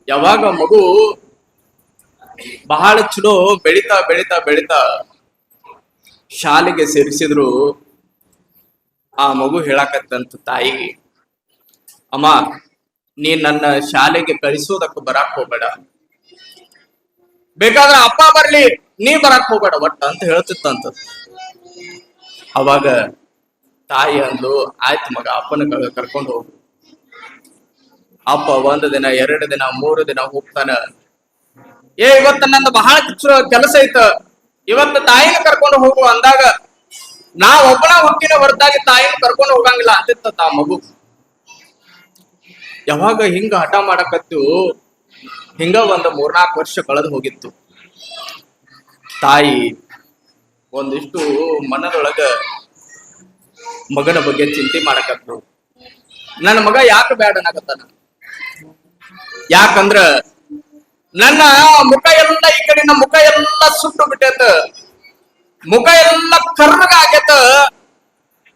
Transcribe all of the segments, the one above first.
ಯಾವಾಗ ಮಗು ಬಹಳ ಚಲೋ ಬೆಳಿತಾ ಬೆಳಿತಾ ಬೆಳಿತಾ ಶಾಲೆಗೆ ಸೇರಿಸಿದ್ರು ಆ ಮಗು ಹೇಳಾಕತ್ತಂತ ತಾಯಿಗೆ, ಅಮ್ಮ ನೀ ನನ್ನ ಶಾಲೆಗೆ ಕಳಿಸೋದಕ್ಕೆ ಬರಾಕ್ ಹೋಗ್ಬೇಡ, ಬೇಕಾದ್ರೆ ಅಪ್ಪ ಬರ್ಲಿ ನೀ ಬರಾಕ್ ಹೋಗ್ಬೇಡ ಒಟ್ಟ ಅಂತ ಹೇಳ್ತಿತ್ತಂತ. ಅವಾಗ ತಾಯಿ ಅಂದ್ಲು, ಆಯ್ತು ಮಗ ಅಪ್ಪನ ಕರ್ಕೊಂಡು ಹೋಗು. ಅಪ್ಪ 1 ದಿನ 2 ದಿನ 3 ದಿನ ಹೋಗ್ತಾನ. ಇವತ್ತ ನಂದು ಬಹಳ ಕೆಲಸ ಐತ, ಇವತ್ತು ತಾಯಿನ ಕರ್ಕೊಂಡು ಹೋಗು ಅಂದಾಗ ನಾ ಒಬ್ಬನ ಹೊಕ್ಕಿನ ಹೊರತಾಗಿ ತಾಯಿನ ಕರ್ಕೊಂಡು ಹೋಗಂಗಿಲ್ಲ ಅಂತಿತ್ತ ಆ ಮಗು. ಯಾವಾಗ ಹಿಂಗ ಹಠ ಮಾಡಕತ್ತು ಹಿಂಗ 3-4 ವರ್ಷ ಕಳೆದು ಹೋಗಿತ್ತು. ತಾಯಿ ಒಂದಿಷ್ಟು ಮನದೊಳಗ ಮಗನ ಬಗ್ಗೆ ಚಿಂತೆ ಮಾಡಕತ್ತು. ನನ್ನ ಮಗ ಯಾಕೆ ಬ್ಯಾಡನಾಗತ್ತಾನ, ಯಾಕಂದ್ರ ನನ್ನ ಮುಖ ಎಲ್ಲ ಈ ಕಡೆನ ಮುಖ ಎಲ್ಲ ಸುಟ್ಟು ಬಿಟ್ಟೈತ, ಮುಖ ಎಲ್ಲ ಕರ್ರಗಾಗೈತ.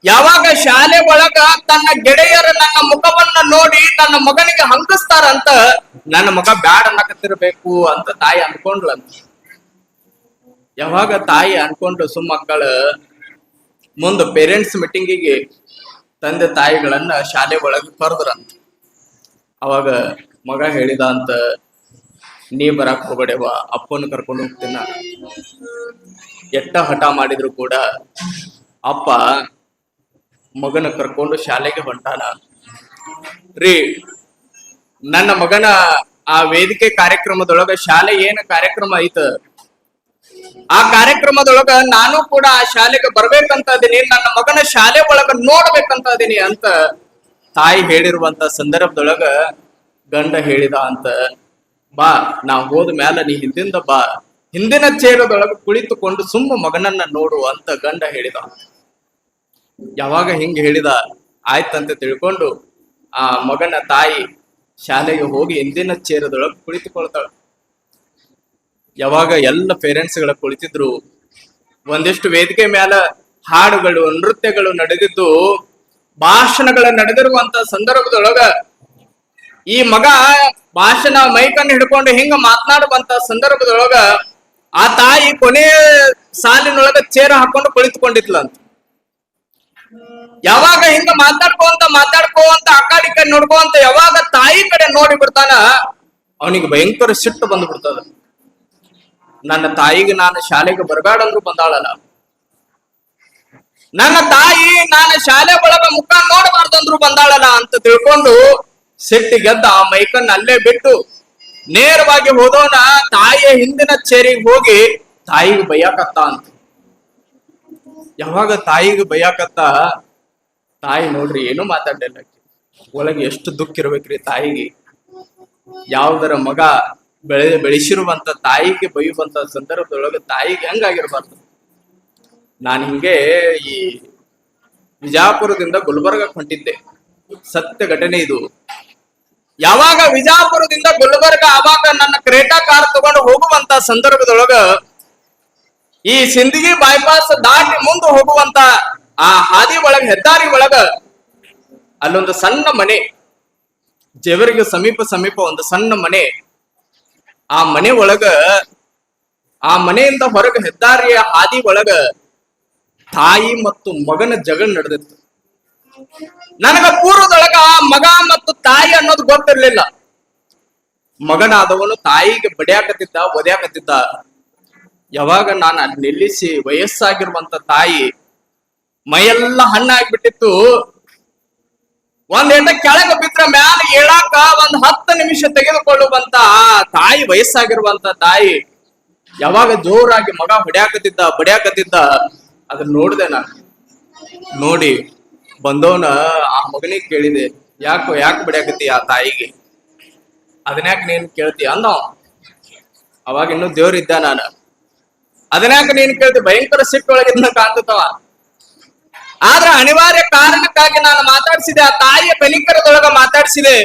ಯಾವಾಗ ಶಾಲೆ ಒಳಗ ತನ್ನ ಗೆಳೆಯರ ನನ್ನ ಮುಖವನ್ನ ನೋಡಿ ನನ್ನ ಮಗನಿಗೆ ಹಂಗಿಸ್ತಾರಂತ ನನ್ನ ಮಗ ಬ್ಯಾಡ ಅನ್ನಕತ್ತಿರ್ಬೇಕು ಅಂತ ತಾಯಿ ಅನ್ಕೊಂಡ್ಲಂತ. ಯಾವಾಗ ತಾಯಿ ಅನ್ಕೊಂಡು ಸುಮ್ಮಕ್ಕಳ ಮುಂದ ಪೇರೆಂಟ್ಸ್ ಮೀಟಿಂಗಿಗೆ ತಂದೆ ತಾಯಿಗಳನ್ನ ಶಾಲೆ ಒಳಗೆ ಕರೆದ್ರಂತ. ಅವಾಗ ಮಗ ಹೇಳಿದ ಅಂತ, ನೀ ಬರಾಕ್ ಹೋಗಬೇಡವ, ಅಪ್ಪನ ಕರ್ಕೊಂಡು ಹೋಗ್ತೀನ. ಎಟ್ಟ ಹಠ ಮಾಡಿದ್ರು ಕೂಡ ಅಪ್ಪ ಮಗನ ಕರ್ಕೊಂಡು ಶಾಲೆಗೆ ಹೊಂಟಾನ ರೀ. ನನ್ನ ಮಗನ ಆ ವೇದಿಕೆ ಕಾರ್ಯಕ್ರಮದೊಳಗ ಶಾಲೆ ಏನ ಕಾರ್ಯಕ್ರಮ ಐತ, ಆ ಕಾರ್ಯಕ್ರಮದೊಳಗ ನಾನು ಕೂಡ ಆ ಶಾಲೆಗೆ ಬರ್ಬೇಕಂತ ಅದೀನಿ, ನನ್ನ ಮಗನ ಶಾಲೆ ಒಳಗ ನೋಡ್ಬೇಕಂತ ಅದೀನಿ ಅಂತ ತಾಯಿ ಹೇಳಿರುವಂತ ಸಂದರ್ಭದೊಳಗ ಗಂಡ ಹೇಳಿದ ಅಂತ, ಬಾ ನಾ ಹೋದ ಮ್ಯಾಲ ನೀ ಹಿಂದಿಂದ ಬಾ, ಹಿಂದಿನ ಚೇರದೊಳಗ ಕುಳಿತುಕೊಂಡು ಸುಮ್ಮ ಮಗನನ್ನ ನೋಡು ಅಂತ ಗಂಡ ಹೇಳಿದ. ಯಾವಾಗ ಹಿಂಗ ಹೇಳಿದ ಆಯ್ತಂತ ತಿಳ್ಕೊಂಡು ಆ ಮಗನ ತಾಯಿ ಶಾಲೆಗೆ ಹೋಗಿ ಹಿಂದಿನ ಚೇರದೊಳಗೆ ಕುಳಿತುಕೊಳ್ತಾಳ. ಯಾವಾಗ ಎಲ್ಲ ಪೇರೆಂಟ್ಸ್ ಗಳ ಕುಳಿತಿದ್ರು, ಒಂದಿಷ್ಟು ವೇದಿಕೆ ಮ್ಯಾಲ ಹಾಡುಗಳು ನೃತ್ಯಗಳು ನಡೆದಿದ್ದು, ಭಾಷಣಗಳ ನಡೆದಿರುವಂತ ಸಂದರ್ಭದೊಳಗ ಈ ಮಗ ಭಾಷಣ ಮೈಕನ್ನು ಹಿಡ್ಕೊಂಡು ಹಿಂಗ ಮಾತನಾಡುವಂತ ಸಂದರ್ಭದೊಳಗ ಆ ತಾಯಿ ಕೊನೆ ಸಾಲಿನೊಳಗ ಚೇರ ಹಾಕೊಂಡು ಕುಳಿತುಕೊಂಡಿದ್ಲಂತ. ಯಾವಾಗ ಹಿಂಗ ಮಾತಾಡ್ಕೋಂತ ಆ ಕಡೆ ನೋಡ್ಕೋಂತ ಯಾವಾಗ ತಾಯಿ ಕಡೆ ನೋಡಿ ಬಿಡ್ತಾನ, ಅವನಿಗೆ ಭಯಂಕರ ಸಿಟ್ಟು ಬಂದು ಬಿಡ್ತದ. ನನ್ನ ತಾಯಿಗೆ ನಾನು ಶಾಲೆಗೆ ಬರಬೇಡಂದ್ರು ಬಂದಾಳಲ್ಲ, ನನ್ನ ತಾಯಿ ನಾನು ಶಾಲೆ ಒಳಗ ಮುಖ ನೋಡಬಾರ್ದಂದ್ರು ಬಂದಾಳಲ್ಲ ಅಂತ ತಿಳ್ಕೊಂಡು ಸಿಟ್ಟಿಗೆದ್ದ ಆ ಮೈಕನ್ನ ಅಲ್ಲೇ ಬಿಟ್ಟು ನೇರವಾಗಿ ಹೋದವನ ತಾಯಿಯ ಹಿಂದಿನ ಚೇರಿಗೆ ಹೋಗಿ ತಾಯಿಗೆ ಬೈಯಾಕತ್ತ ಅಂತ. ಯಾವಾಗ ತಾಯಿಗೆ ಬೈಯಾಕತ್ತ, ತಾಯಿ ನೋಡ್ರಿ ಏನೂ ಮಾತಾಡ್ಲಿಲ್ಲ. ಒಳಗೆ ಎಷ್ಟು ದುಃಖ ಇರ್ಬೇಕ್ರಿ ತಾಯಿಗೆ. ಯಾವ್ದರ ಮಗ ಬೆಳೆಸಿರುವಂತ ತಾಯಿಗೆ ಬೈಯುವಂತ ಸಂದರ್ಭದೊಳಗೆ ತಾಯಿಗೆ ಹೆಂಗಾಗಿರ್ಬಾರ್ದು. ನಾನು ಹಿಂಗೆ ಈ ವಿಜಾಪುರದಿಂದ ಗುಲ್ಬರ್ಗಕ್ಕೆ ಹೊಂಟಿದ್ದೆ, ಸತ್ಯ ಘಟನೆ ಇದು. ಯಾವಾಗ ವಿಜಾಪುರದಿಂದ ಗುಲ್ಬರ್ಗ ಆವಾಗ ನನ್ನ ಕ್ರೇಟಾ ಕಾರ್ ತಗೊಂಡು ಹೋಗುವಂತ ಸಂದರ್ಭದೊಳಗ ಈ ಸಿಂದಗಿ ಬೈಪಾಸ್ ದಾಟಿ ಮುಂದೆ ಹೋಗುವಂತ ಆ ಹಾದಿ ಒಳಗ ಹೆದ್ದಾರಿ ಒಳಗ ಅಲ್ಲೊಂದು ಸಣ್ಣ ಮನೆ, ಜೇವರಿಗೆ ಸಮೀಪ ಒಂದು ಸಣ್ಣ ಮನೆ. ಆ ಮನೆ ಒಳಗ ಆ ಮನೆಯಿಂದ ಹೊರಗೆ ಹೆದ್ದಾರಿಯ ಹಾದಿ ಒಳಗ ತಾಯಿ ಮತ್ತು ಮಗನ ಜಗಳ ನಡೆದಿತ್ತು. ನನಗ ಪೂರ್ವದೊಳಗ ಮಗ ಮತ್ತು ತಾಯಿ ಅನ್ನೋದು ಗೊತ್ತಿರ್ಲಿಲ್ಲ. ಮಗನಾದವನು ತಾಯಿಗೆ ಬಡಿಯಾಕತ್ತಿದ್ದ, ಒದ್ಯಾಕತ್ತಿದ್ದ. ಯಾವಾಗ ನಾನು ಅಲ್ಲಿ ನಿಲ್ಲಿಸಿ ವಯಸ್ಸಾಗಿರುವಂತ ತಾಯಿ ಮೈಯೆಲ್ಲ ಹಣ್ಣಾಗ್ಬಿಟ್ಟಿತ್ತು. ಒಂದ್ ಕೆಳಗೆ ಬಿದ್ರ ಮ್ಯಾಲ ಏಳಾಕ 10 ನಿಮಿಷ ತೆಗೆದುಕೊಳ್ಳುವಂತ ತಾಯಿ, ವಯಸ್ಸಾಗಿರುವಂತ ತಾಯಿ ಯಾವಾಗ ಜೋರಾಗಿ ಮಗ ಬಡಿಯಾಕತ್ತಿದ್ದ ಅದನ್ನ ನೋಡಿದೆ ನಾನು. ನೋಡಿ ಬಂದವನ ಆ ಮಗನಿಗೆ ಕೇಳಿದೆ, ಯಾಕೆ ಬಡಿಯಾಕತ್ತಿ ಆ ತಾಯಿಗೆ, ಅದನ್ಯಾಕ ನೀನ್ ಕೇಳ್ತಿ ಅಂದ. ಅವಾಗ ಇನ್ನೂ ದೇವ್ರಿದ್ದ ನಾನು. ಅದನ್ಯಾಕ ನೀನ್ ಕೇಳ್ತಿ, ಭಯಂಕರ ಸಿಟ್ಟೊಳಗಿದ್ನ ಕಾಣ್ತವ. ಆದ್ರೆ ಅನಿವಾರ್ಯ ಕಾರಣಕ್ಕಾಗಿ ನಾನು ಮಾತಾಡ್ಸಿದೆ, ಆ ತಾಯಿಯ ಬೆನಿಕರದೊಳಗ ಮಾತಾಡ್ಸಿದೆ.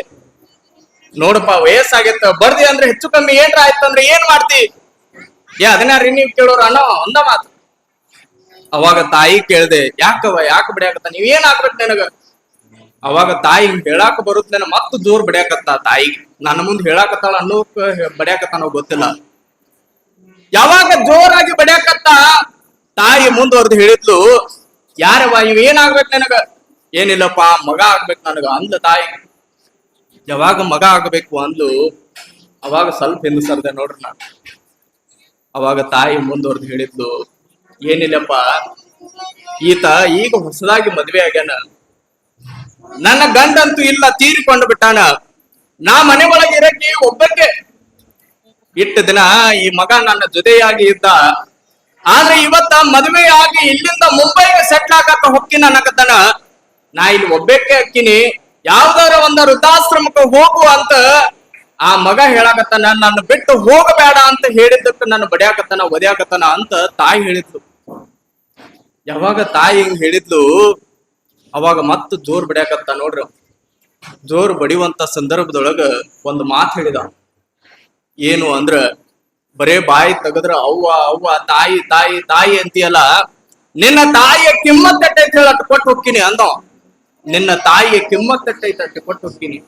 ನೋಡಪ್ಪ ವಯಸ್ಸಾಗಿತ್ತ, ಬರ್ದಿ ಅಂದ್ರೆ ಹೆಚ್ಚು ಕಮ್ಮಿ ಏನ್ರ ಆಯ್ತಂದ್ರೆ ಏನ್ ಮಾಡ್ತಿ, ಅದನ್ಯಾರಿ ನೀವ್ ಕೇಳೋರ ಅನ್ನೋ ಒಂದ ಮಾತು. ಅವಾಗ ತಾಯಿ ಕೇಳ್ದೆ, ಯಾಕೆ ಬಡಿಯಾಕತ್ತ, ನೀವ್ ಏನ್ ಆಗ್ಬೇಕು ನನಗ. ಅವಾಗ ತಾಯಿ ಹೇಳಾಕ ಬರುತ್ತೇನ ಮತ್ತ ಜೋರ್ ಬಡಿಯಾಕತ್ತ ತಾಯಿಗೆ. ನನ್ನ ಮುಂದೆ ಹೇಳಾಕತ್ತಾಳ ಅನ್ನೋಕ್ ಬಡಿಯಾಕತ್ತಾನೋ ಗೊತ್ತಿಲ್ಲ. ಯಾವಾಗ ಜೋರಾಗಿ ಬಡಿಯಾಕತ್ತ ತಾಯಿ ಮುಂದುವರೆದು ಹೇಳಿದ್ಲು, ಯಾರವ ಇವ್ ಏನಾಗ್ಬೇಕು ನನಗ? ಏನಿಲ್ಲಪ್ಪ ಮಗ ಆಗ್ಬೇಕು ನನಗ ಅಂದ ತಾಯಿ. ಯಾವಾಗ ಮಗ ಆಗ್ಬೇಕು ಅಂದ್ಲು ಅವಾಗ ಸ್ವಲ್ಪ ಹಿಂದೆ ಸರ್ದೆ ನೋಡ್ರಿ ನಾನು. ಅವಾಗ ತಾಯಿ ಮುಂದುವರೆದು ಹೇಳಿದ್ಲು, ಏನಿಲ್ಲಪ್ಪ ಈತ ಈಗ ಹೊಸದಾಗಿ ಮದ್ವೆ ಆಗ್ಯಾನ, ನನ್ನ ಗಂಡಂತೂ ಇಲ್ಲ, ತೀರಿಕೊಂಡು ಬಿಟ್ಟಾನ. ನಾ ಮನೆ ಒಳಗೆ ಇರಕ್ಕೆ ಒಬ್ಬಕ್ಕೆ ಇಟ್ಟು ದಿನ ಈ ಮಗ ನನ್ನ ಜೊತೆಯಾಗಿ ಇದ್ದ. ಆದ್ರೆ ಇವತ್ತ ಮದುವೆ ಆಗಿ ಇಲ್ಲಿಂದ ಮುಂಬೈಗೆ ಸೆಟ್ಲ್ ಆಗಾಕ ಹೊಕ್ಕಿನ ಅನ್ನಕತ್ತಾನ. ನಾ ಇಲ್ಲಿ ಒಬ್ಬಕ್ಕೆ ಅಕ್ಕಿನಿ, ಯಾವ್ದಾರ ಒಂದ ವೃದ್ಧಾಶ್ರಮಕ್ಕೆ ಹೋಗು ಅಂತ ಆ ಮಗ ಹೇಳಾಕತ್ತಾನ. ನನ್ನ ಬಿಟ್ಟು ಹೋಗಬೇಡ ಅಂತ ಹೇಳಿದ್ದಕ್ಕೆ ನನ್ನ ಬಡಿಯಾಕತ್ತಾನ, ಒದ್ಯಾಕತ್ತಾನ ಅಂತ ತಾಯಿ ಹೇಳಿದ್ಲು. ಯಾವಾಗ ತಾಯಿ ಹಿಂಗ್ ಹೇಳಿದ್ಲು ಅವಾಗ ಮತ್ತ ಜೋರ್ ಬಡಿಯಾಕತ್ತ ನೋಡ್ರಿ. ಜೋರ್ ಬಡಿಯುವಂತ ಸಂದರ್ಭದೊಳಗ ಒಂದು ಮಾತು ಹೇಳಿದ. ಏನು ಅಂದ್ರ, ಬರೇ ಬಾಯಿ ತೆಗದ್ರ ಅವ್ವ ಅವ್ವ ತಾಯಿ ತಾಯಿ ತಾಯಿ ಅಂತೀಯಲ್ಲ, ನಿನ್ನ ತಾಯಿಯ ಕಿಮ್ಮತ್ತಟ್ಟೈತೆ ಹೇಳ ಅಟ್ಟು ಕೊಟ್ಟು ಹೋಗ್ತೀನಿ ಅಂದ. ನಿನ್ನ ತಾಯಿಯ ಕಿಮ್ಮತ್ತಟ್ಟೈತೆ ಅಟ್ಟು ಕೊಟ್ಟು ಹೋಗ್ತೀನಿ.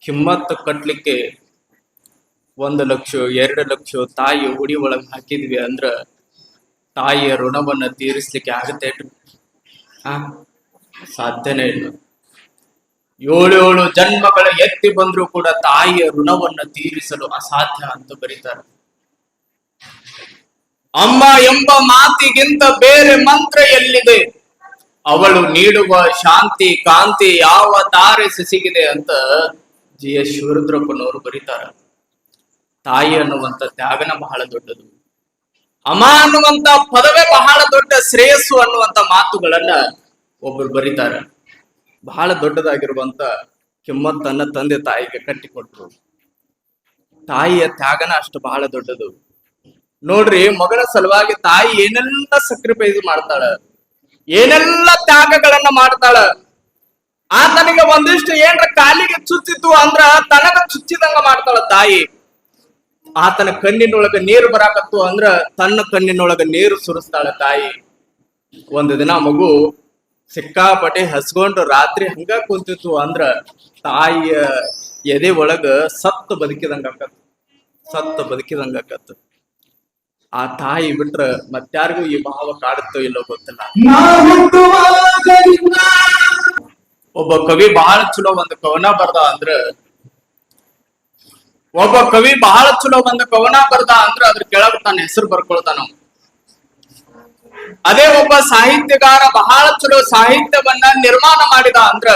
ಕಿಮ್ಮತ್ತು ಕಟ್ಲಿಕ್ಕೆ 1 ಲಕ್ಷ 2 ಲಕ್ಷ ತಾಯಿ ಉಡಿ ಒಳಗ್ ಹಾಕಿದ್ವಿ ಅಂದ್ರ ತಾಯಿಯ ಋಣವನ್ನ ತೀರಿಸ್ಲಿಕ್ಕೆ ಆಗತ್ತೆ? ಸಾಧ್ಯನೇ ಇಲ್ಲ. 7 ಜನ್ಮಗಳ ಎತ್ತಿ ಬಂದ್ರು ಕೂಡ ತಾಯಿಯ ಋಣವನ್ನ ತೀರಿಸಲು ಅಸಾಧ್ಯ ಅಂತ ಬರೀತಾರೆ. ಅಮ್ಮ ಎಂಬ ಮಾತಿಗಿಂತ ಬೇರೆ ಮಂತ್ರ ಎಲ್ಲಿದೆ? ಅವಳು ನೀಡುವ ಶಾಂತಿ ಕಾಂತಿ ಯಾವ ತಾರೆ ಸಿಗಿದೆ ಅಂತ G.S. ಶಿವರುದ್ರಪ್ಪನವರು ಬರೀತಾರೆ. ತಾಯಿ ಅನ್ನುವಂತ ತ್ಯಾಗನ ಬಹಳ ದೊಡ್ಡದು. ಅಮ್ಮ ಅನ್ನುವಂತ ಪದವೇ ಬಹಳ ದೊಡ್ಡ ಶ್ರೇಯಸ್ಸು ಅನ್ನುವಂತ ಮಾತುಗಳನ್ನ ಒಬ್ಬರು ಬರೀತಾರೆ. ಬಹಳ ದೊಡ್ಡದಾಗಿರುವಂತ ಕಿಮ್ಮತ್ತನ್ನ ತಂದೆ ತಾಯಿಗೆ ಕಟ್ಟಿಕೊಟ್ರು. ತಾಯಿಯ ತ್ಯಾಗನ ಅಷ್ಟು ಬಹಳ ದೊಡ್ಡದು. ನೋಡ್ರಿ, ಮಗನ ಸಲುವಾಗಿ ತಾಯಿ ಏನೆಲ್ಲ ಸಕ್ರಿಫೈಸ್ ಮಾಡ್ತಾಳ, ಏನೆಲ್ಲ ತ್ಯಾಗಗಳನ್ನ ಮಾಡ್ತಾಳ. ಆತನಿಗೆ ಒಂದಿಷ್ಟು ಏನ್ರ ಕಾಲಿಗೆ ಚುಚ್ಚಿತು ಅಂದ್ರ ತನಗ ಚುಚ್ಚಿದಂಗ ಮಾಡ್ತಾಳ ತಾಯಿ. ಆತನ ಕಣ್ಣಿನೊಳಗ ನೀರು ಬರಾಕತ್ತು ಅಂದ್ರ ತನ್ನ ಕಣ್ಣಿನೊಳಗ ನೀರು ಸುರಿಸ್ತಾಳ ತಾಯಿ. ಒಂದು ದಿನ ಮಗು ಸಿಕ್ಕಾಪಟ್ಟೆ ಹಸ್ಕೊಂಡು ರಾತ್ರಿ ಹಂಗ ಕುಂತಿತ್ತು ಅಂದ್ರ ತಾಯಿಯ ಎದೆ ಒಳಗ ಸತ್ತು ಬದುಕಿದಂಗ ಆ ತಾಯಿ ಬಿಟ್ರ ಮತ್ತಾರಿಗೂ ಈ ಭಾವ ಕಾಡುತ್ತೋ ಇಲ್ಲೋ ಗೊತ್ತಿಲ್ಲ. ಒಬ್ಬ ಕವಿ ಬಹಳ ಚಲೋ ಒಂದು ಕವನ ಬರ್ದ ಅಂದ್ರ ಅದ್ರ ಕೆಳಗ ತನ್ನ ಹೆಸರು ಬರ್ಕೊಳ್ತಾನ. ಅದೇ ಒಬ್ಬ ಸಾಹಿತ್ಯಗಾರ ಬಹಳ ಚಲೋ ಸಾಹಿತ್ಯವನ್ನ ನಿರ್ಮಾಣ ಮಾಡಿದ ಅಂದ್ರ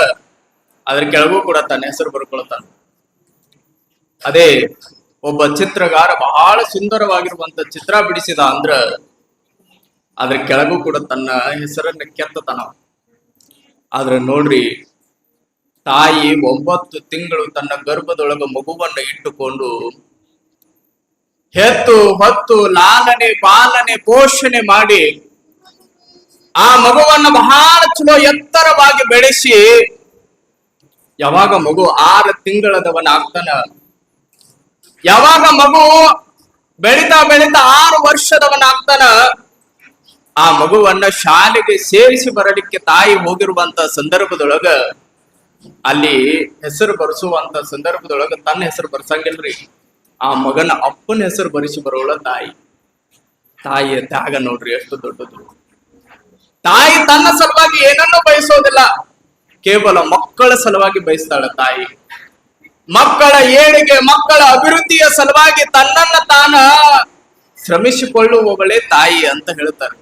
ಅದ್ರ ಕೆಳಗೂ ಕೂಡ ತನ್ನ ಹೆಸರು ಬರ್ಕೊಳ್ತಾನ. ಅದೇ ಒಬ್ಬ ಚಿತ್ರಗಾರ ಬಹಳ ಸುಂದರವಾಗಿರುವಂತ ಚಿತ್ರ ಬಿಡಿಸಿದ ಅಂದ್ರ ಅದ್ರ ಕೆಳಗೂ ಕೂಡ ತನ್ನ ಹೆಸರನ್ನ ಕೆತ್ತತಾನ. ಆದ್ರೆ ನೋಡ್ರಿ, ತಾಯಿ 9 ತಿಂಗಳು ತನ್ನ ಗರ್ಭದೊಳಗ ಮಗುವನ್ನ ಇಟ್ಟುಕೊಂಡು ಹೆತ್ತು ಹೊತ್ತು ಲಾಲನೆ ಪಾಲನೆ ಪೋಷಣೆ ಮಾಡಿ ಆ ಮಗುವನ್ನ ಬಹಳ ಚಲೋ ಎತ್ತರವಾಗಿ ಬೆಳೆಸಿ ಯಾವಾಗ ಮಗು 6 ತಿಂಗಳದವನ ಆಗ್ತಾನ, ಯಾವಾಗ ಮಗು ಬೆಳಿತಾ 6 ವರ್ಷದವನ ಆಗ್ತಾನ, ಆ ಮಗುವನ್ನ ಶಾಲೆಗೆ ಸೇರಿಸಿ ಬರಲಿಕ್ಕೆ ತಾಯಿ ಹೋಗಿರುವಂತ ಸಂದರ್ಭದೊಳಗ ಅಲ್ಲಿ ಹೆಸರು ಬರೆಸುವಂತ ಸಂದರ್ಭದೊಳಗ ತನ್ನ ಹೆಸರು ಬರ್ಸಂಗಿಲ್ರಿ, ಆ ಮಗನ ಅಪ್ಪನ ಹೆಸರು ಬರೆಸಿ ಬರೋಳ ತಾಯಿ. ತಾಯಿಯ ತ್ಯಾಗ ನೋಡ್ರಿ ಎಷ್ಟು ದೊಡ್ಡದು. ತಾಯಿ ತನ್ನ ಸಲುವಾಗಿ ಏನನ್ನೂ ಬಯಸೋದಿಲ್ಲ, ಕೇವಲ ಮಕ್ಕಳ ಸಲುವಾಗಿ ಬಯಸ್ತಾಳ ತಾಯಿ. ಮಕ್ಕಳ ಏಳಿಗೆ ಮಕ್ಕಳ ಅಭಿವೃದ್ಧಿಯ ಸಲುವಾಗಿ ತನ್ನನ್ನ ತಾನ ಶ್ರಮಿಸಿಕೊಳ್ಳುವವಳೇ ತಾಯಿ ಅಂತ ಹೇಳ್ತಾರೆ.